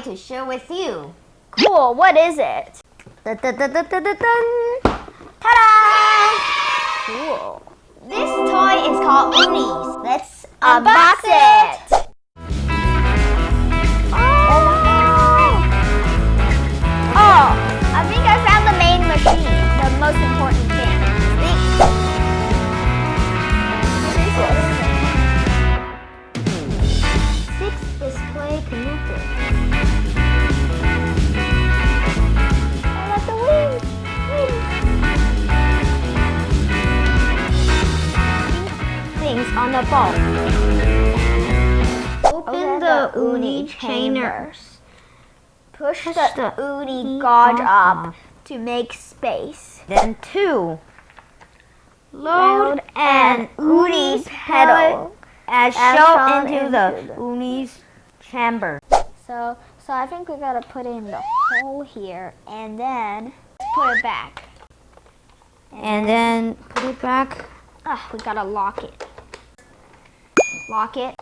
toy to share with you. Cool, what is it? Dun, dun, dun, dun, dun, dun, dun. Ta-da! Cool. This toy is called Oonies. Let's Unbox it! Oh, I think I found the main machine, the most important thing. What is this? 6 display connected. I got the wings. Things on the ball. Open the Oonie chambers. Push the Oonie gauge up to make space. Then 2. Load an Oonie's pedal as shown into the Oonie's chamber. So I think we gotta put in the hole here and then put it back. And then put it back. We gotta lock it. Lock it.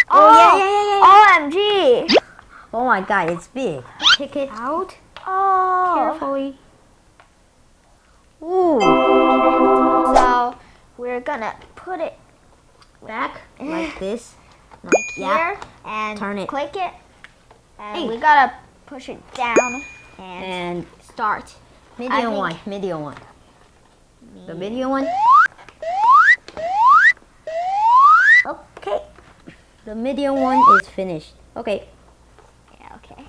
Oh, yeah. OMG! Oh my god, it's big. Take it out Oh. carefully. Ooh. So we're gonna put it Back like this. here and Turn it. click it. And Hey. we gotta push it down and And start. medium think- one. Medium one. The medium one. Okay. The medium one is finished. Okay. Yeah, okay.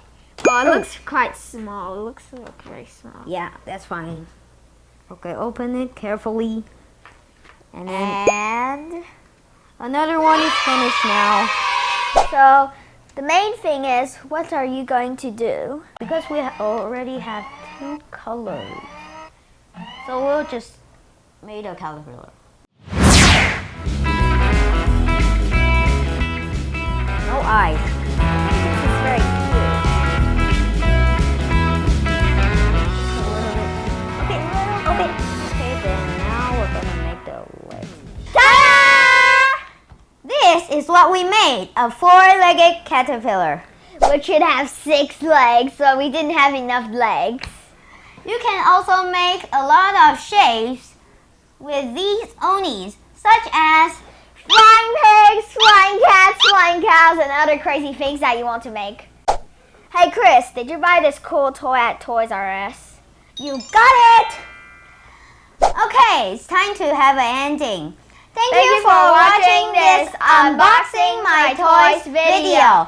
Well, it looks quite small. It looks very small. Yeah, that's fine. Okay, open it carefully. And then And another one is finished now. so the main thing is, what are you going to do? Because we already have 2 colors. So we'll just make a caterpillar. No eyes. This is very cute. Okay, then now we're gonna make the legs. Ta-da! This is what we made, a 4-legged caterpillar. Which should have 6 legs, so we didn't have enough legs. You can also make a lot of shapes with these Oonies, such as Flying pigs, flying cats, flying cows, and other crazy things that you want to make. Hey Chris, did you buy this cool toy at Toys R Us? you got it! Okay, it's time to have an ending. Thank you for watching this Unboxing My Toys video.